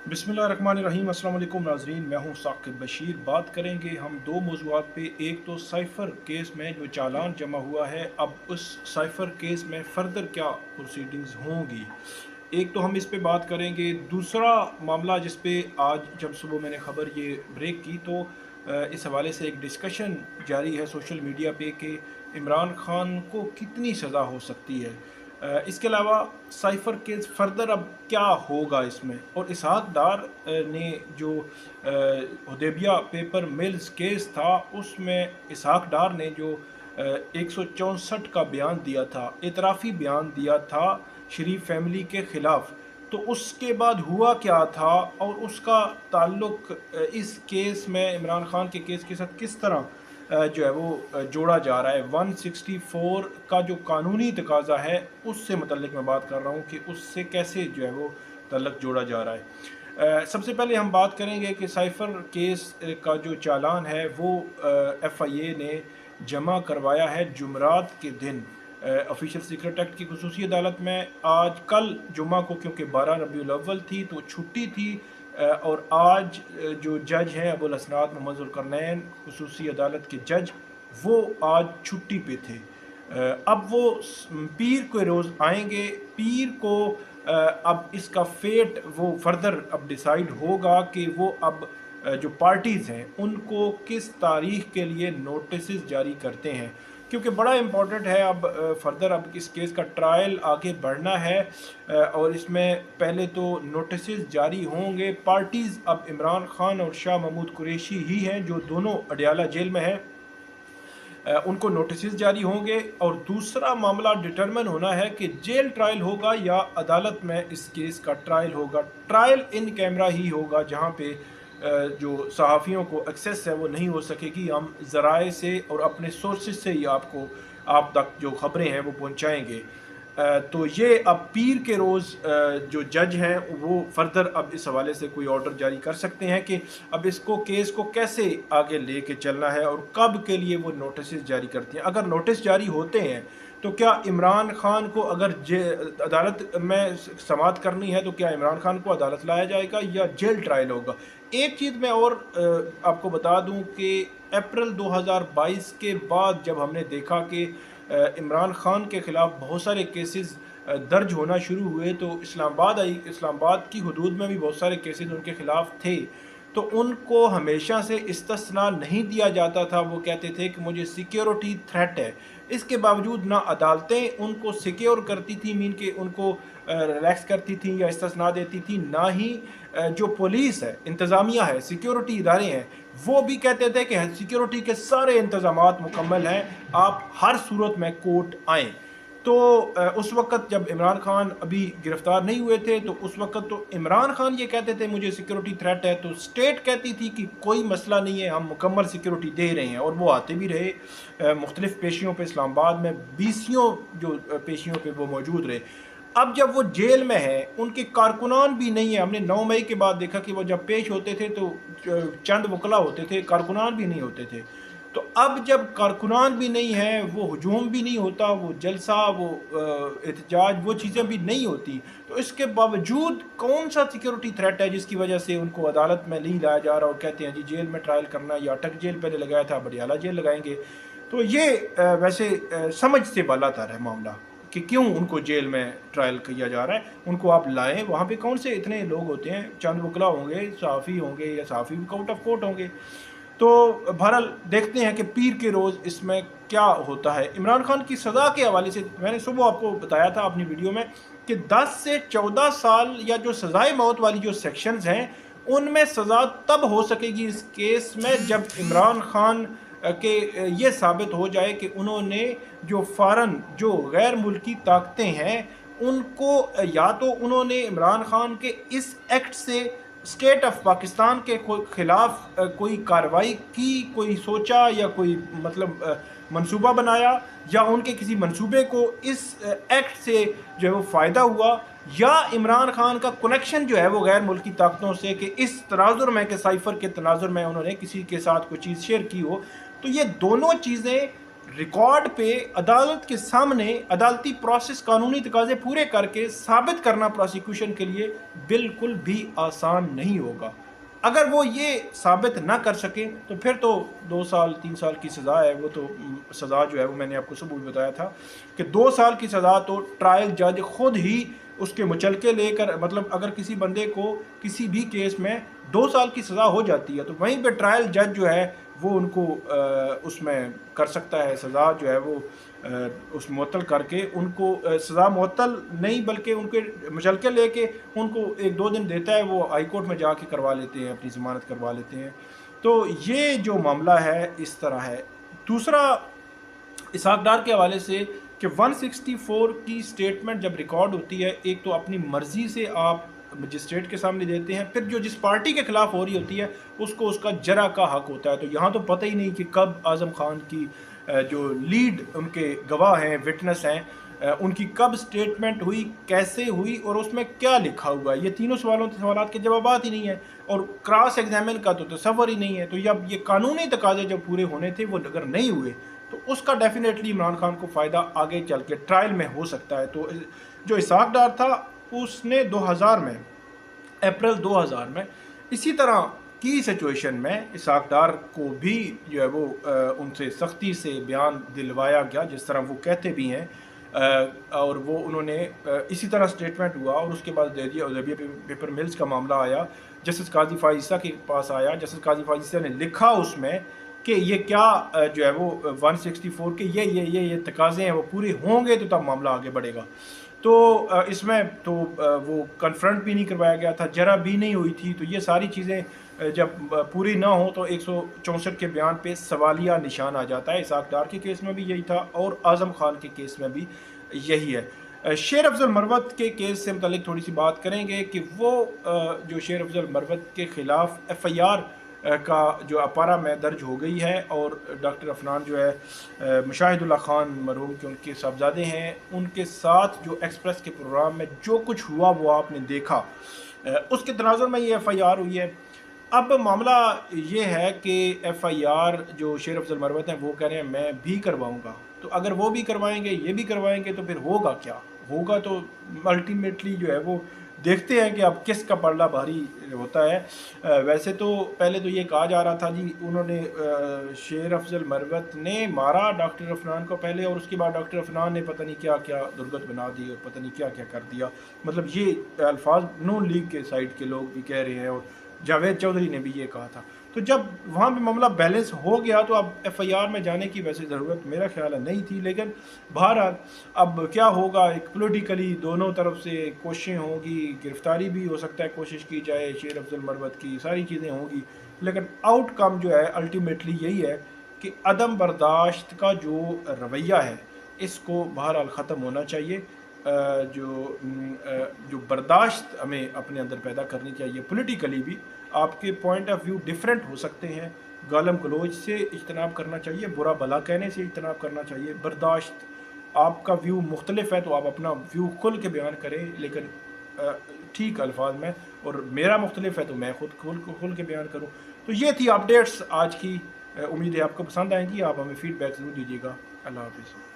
बिस्मिल्लाहिर्रहमानिर्रहीम। अस्सलाम वालेकुम नाज़रीन, मैं हूं साकिब बशीर। बात करेंगे हम दो मौज़ूआत पे। एक तो साइफ़र केस में जो चालान जमा हुआ है, अब उस साइफ़र केस में फ़र्दर क्या प्रोसीडिंग्स होंगी, एक तो हम इस पे बात करेंगे। दूसरा मामला जिस पे आज जब सुबह मैंने ख़बर ये ब्रेक की तो इस हवाले से एक डिस्कशन जारी है सोशल मीडिया पे कि इमरान खान को कितनी सज़ा हो सकती है। इसके अलावा साइफ़र केस फ़र्दर अब क्या होगा इसमें, और इसहाक डार ने जो हुदैबिया पेपर मिल्स केस था उसमें इसहाक डार ने जो 164 का बयान दिया था, एतराफ़ी बयान दिया था शरीफ फैमिली के ख़िलाफ़। तो उसके बाद हुआ क्या था और उसका ताल्लुक इस केस में इमरान खान के केस के साथ किस तरह जो है वो जोड़ा जा रहा है। 164 का जो कानूनी तकाजा है उससे मुतल्लिक मैं बात कर रहा हूँ कि उससे कैसे जो है वो तल्लक जोड़ा जा रहा है। सबसे पहले हम बात करेंगे कि साइफ़र केस का जो चालान है वो FIA ने जमा करवाया है जुमरात के दिन ऑफिशियल सीक्रेट एक्ट की खुसूसी अदालत में। आज कल जुमा को क्योंकि 12 रबीउल अव्वल थी तो छुट्टी थी, और आज जो जज हैं अबुल हसनात मोहम्मद ज़ुल्करनैन खुसूसी अदालत के जज, वो आज छुट्टी पे थे। अब वो पीर के रोज़ आएंगे। पीर को अब इसका फेट वो फर्दर अब डिसाइड होगा कि वो अब जो पार्टीज़ हैं उनको किस तारीख के लिए नोटिस जारी करते हैं, क्योंकि बड़ा इम्पोर्टेंट है। अब फर्दर अब इस केस का ट्रायल आगे बढ़ना है, और इसमें पहले तो नोटिस जारी होंगे। पार्टीज़ अब इमरान खान और शाह महमूद कुरैशी ही हैं जो दोनों अडयाला जेल में हैं। उनको नोटिस जारी होंगे, और दूसरा मामला डिटरमिन होना है कि जेल ट्रायल होगा या अदालत में इस केस का ट्रायल होगा। ट्रायल इन कैमरा ही होगा जहां पे जो सहाफ़ियों को एक्सेस है वो नहीं हो सकेगी। हम ज़राए से और अपने सोर्सेज से ही आप तक जो ख़बरें हैं वो पहुंचाएंगे। तो ये अब पीर के रोज़ जो जज हैं वो फर्दर अब इस हवाले से कोई ऑर्डर जारी कर सकते हैं कि अब इसको केस को कैसे आगे लेके चलना है और कब के लिए वो नोटिस जारी करती हैं। अगर नोटिस जारी होते हैं तो क्या इमरान खान को अगर अदालत में समाअत करनी है तो क्या इमरान खान को अदालत लाया जाएगा या जेल ट्रायल होगा। एक चीज़ मैं और आपको बता दूं कि अप्रैल 2022 के बाद जब हमने देखा कि इमरान खान के ख़िलाफ़ बहुत सारे केसेस दर्ज होना शुरू हुए, तो इस्लामाबाद की हदूद में भी बहुत सारे केसेस उनके ख़िलाफ़ थे। तो उनको हमेशा से इस्तिस्ना नहीं दिया जाता था। वो कहते थे कि मुझे सिक्योरिटी थ्रेट है। इसके बावजूद ना अदालतें उनको सिक्योर करती थी, मीन के उनको रिलैक्स करती थी या इस्तिस्ना देती थी, ना ही जो पुलिस है, इंतज़ामिया है, सिक्योरिटी इदारे हैं, वो भी कहते थे कि सिक्योरिटी के सारे इंतज़ामात मुकम्मल हैं, आप हर सूरत में कोर्ट आएँ। तो उस वक़्त जब इमरान खान अभी गिरफ़्तार नहीं हुए थे तो उस वक़्त तो इमरान खान ये कहते थे मुझे सिक्योरिटी थ्रेट है, तो स्टेट कहती थी कि कोई मसला नहीं है, हम मुकम्मल सिक्योरिटी दे रहे हैं, और वो आते भी रहे मुख्तलिफ़ पेशियों पे। इस्लामाबाद में बीसियों जो पेशियों पे वो मौजूद रहे। अब जब वो जेल में है, उनके कारकुनान भी नहीं है। हमने 9 मई के बाद देखा कि वो जब पेश होते थे तो चंद वकला होते थे, कारकुनान भी नहीं होते थे। तो अब जब कारकुनान भी नहीं है, वो हजूम भी नहीं होता, वो जलसा, वो एहतजाज, वो चीज़ें भी नहीं होती, तो इसके बावजूद कौन सा सिक्योरिटी थ्रेट है जिसकी वजह से उनको अदालत में नहीं लाया जा रहा और कहते हैं जी जेल में ट्रायल करना, या अटक जेल पहले लगाया था, बडियाला जेल लगाएंगे। तो ये वैसे समझ से बालातर है मामला कि क्यों उनको जेल में ट्रायल किया जा रहा है। उनको आप लाएं, वहाँ पे कौन से इतने लोग होते हैं, चंद वकला होंगे, सहाफ़ी होंगे, या सहाफ़ी भी आउट ऑफ कोर्ट होंगे। तो बहरहाल देखते हैं कि पीर के रोज़ इसमें क्या होता है। इमरान खान की सज़ा के हवाले से मैंने सुबह आपको बताया था अपनी वीडियो में कि 10 से 14 साल या जो सज़ाए मौत वाली जो सेक्शंस हैं उनमें सज़ा तब हो सकेगी इस केस में जब इमरान खान के ये साबित हो जाए कि उन्होंने जो फ़ौरन जो गैर मुल्की ताकतें हैं उनको, या तो उन्होंने इमरान खान के इस एक्ट से स्टेट ऑफ पाकिस्तान के ख़िलाफ़ कोई कार्रवाई की, कोई सोचा या कोई मतलब मंसूबा बनाया, या उनके किसी मंसूबे को इस एक्ट से जो है वो फ़ायदा हुआ, या इमरान खान का कनेक्शन जो है वो गैर मुल्की ताकतों से कि इस तनाजुर में कि साइफ़र के तनाजुर में उन्होंने किसी के साथ कोई चीज़ शेयर की हो। तो ये दोनों चीज़ें ریکارڈ پہ عدالت کے سامنے عدالتی پروسیس قانونی تقاضے پورے کر کے ثابت کرنا پروسیکیوشن کے لیے بالکل بھی آسان نہیں ہوگا۔ اگر وہ یہ ثابت نہ کر سکیں تو پھر تو 2 سال 3 سال کی سزا ہے، وہ تو سزا جو ہے وہ میں نے آپ کو ثبوت بتایا تھا کہ 2 سال کی سزا تو ٹرائل جج خود ہی اس کے مچلکے لے کر، مطلب اگر کسی بندے کو کسی بھی کیس میں 2 سال کی سزا ہو جاتی ہے تو وہیں پہ ٹرائل جج جو ہے وہ ان کو اس میں کر سکتا ہے، سزا جو ہے وہ اس معطل کر کے ان کو سزا معطل نہیں بلکہ ان کے مچلکے لے کے ان کو 1-2 دن دیتا ہے، وہ ہائی کورٹ میں جا کے کروا لیتے ہیں، اپنی ضمانت کروا لیتے ہیں۔ تو یہ جو معاملہ ہے اس طرح ہے۔ دوسرا اسحاق ڈار کے حوالے سے کہ 164 کی سٹیٹمنٹ جب ریکارڈ ہوتی ہے، ایک تو اپنی مرضی سے آپ مجسٹریٹ کے سامنے دیتے ہیں، پھر جو جس پارٹی کے خلاف ہو رہی ہوتی ہے اس کو اس کا جرا کا حق ہوتا ہے۔ تو یہاں تو پتہ ہی نہیں کہ کب اعظم خان کی جو لیڈ ان کے گواہ ہیں، وٹنس ہیں، ان کی کب سٹیٹمنٹ ہوئی، کیسے ہوئی اور اس میں کیا لکھا ہوا ہے۔ یہ تینوں سوالات کے جوابات ہی نہیں ہیں، اور کراس ایگزامن کا تو تصور ہی نہیں ہے۔ تو جب یہ قانونی تقاضے جب پورے ہونے تھے وہ اگر نہیں ہوئے تو اس کا ڈیفینیٹلی عمران خان کو فائدہ آگے چل کے ٹرائل میں ہو سکتا ہے۔ تو جو اسحاق ڈار تھا اس نے 2000 میں، اپریل 2000 میں اسی طرح کی سچویشن میں اسحاق ڈار کو بھی جو ہے وہ ان سے سختی سے بیان دلوایا گیا، جس طرح وہ کہتے بھی ہیں، اور وہ انہوں نے اسی طرح سٹیٹمنٹ ہوا اور اس کے بعد دے دیا۔ ازیبیہ پیپر ملز کا معاملہ آیا، جسٹس قاضی فائز عیسیٰ کے پاس آیا، جسٹس قاضی فائز عیسیٰ نے لکھا اس میں کہ یہ کیا جو ہے وہ 164 کے یہ تقاضے ہیں، وہ پورے ہوں گے تو تب معاملہ آگے بڑھے گا۔ تو اس میں تو وہ کنفرنٹ بھی نہیں کروایا گیا تھا، جرا بھی نہیں ہوئی تھی۔ تو یہ ساری چیزیں جب پوری نہ ہوں تو 164 کے بیان پہ سوالیہ نشان آ جاتا ہے۔ اسحاق ڈار کے کیس میں بھی یہی تھا اور اعظم خان کے کیس میں بھی یہی ہے۔ شیر افضل مروت کے کیس سے متعلق تھوڑی سی بات کریں گے کہ وہ جو شیر افضل مروت کے خلاف FIR کا جو اپارا میں درج ہو گئی ہے، اور ڈاکٹر عفنان جو ہے مشاہد اللہ خان مرحوم کے ان کے صاحبزادے ہیں، ان کے ساتھ جو ایکسپریس کے پروگرام میں جو کچھ ہوا وہ آپ نے دیکھا، اس کے تناظر میں یہ FIR ہوئی ہے۔ اب معاملہ یہ ہے کہ FIR جو شیر افضل مروت ہیں وہ کہہ رہے ہیں میں بھی کرواؤں گا۔ تو اگر وہ بھی کروائیں گے، یہ بھی کروائیں گے، تو پھر ہوگا کیا ہوگا؟ تو الٹیمیٹلی جو ہے وہ دیکھتے ہیں کہ اب کس کا پلڑا بھاری ہوتا ہے۔ ویسے تو پہلے تو یہ کہا جا رہا تھا جی انہوں نے شیر افضل مروت نے مارا ڈاکٹر عفنان کو پہلے، اور اس کے بعد ڈاکٹر عفنان نے پتہ نہیں کیا کیا درگت بنا دی اور پتہ نہیں کیا کیا کر دیا۔ مطلب یہ الفاظ نون لیگ کے سائڈ کے لوگ بھی کہہ رہے ہیں، اور جاوید چودھری نے بھی یہ کہا تھا۔ تو جب وہاں پہ معاملہ بیلنس ہو گیا تو اب FIR میں جانے کی ویسے ضرورت میرا خیال ہے نہیں تھی، لیکن بہرحال اب کیا ہوگا، ایک پولیٹیکلی دونوں طرف سے کوششیں ہوں گی، گرفتاری بھی ہو سکتا ہے کوشش کی جائے شیر افضل مروت کی، ساری چیزیں ہوں گی، لیکن آؤٹ کم جو ہے الٹیمیٹلی یہی ہے کہ عدم برداشت کا جو رویہ ہے اس کو بہرحال ختم ہونا چاہیے۔ جو برداشت ہمیں اپنے اندر پیدا کرنی چاہیے، پولیٹیکلی بھی آپ کے پوائنٹ آف ویو ڈیفرنٹ ہو سکتے ہیں، گالم گلوچ سے اجتناب کرنا چاہیے، برا بھلا کہنے سے اجتناب کرنا چاہیے، برداشت، آپ کا ویو مختلف ہے تو آپ اپنا ویو کھل کے بیان کریں، لیکن ٹھیک الفاظ میں، اور میرا مختلف ہے تو میں خود کھل کے بیان کروں۔ تو یہ تھی اپڈیٹس آج کی، امید ہے آپ کو پسند آئیں گی، آپ ہمیں فیڈ بیک ضرور دیجیے گا۔ اللہ حافظ۔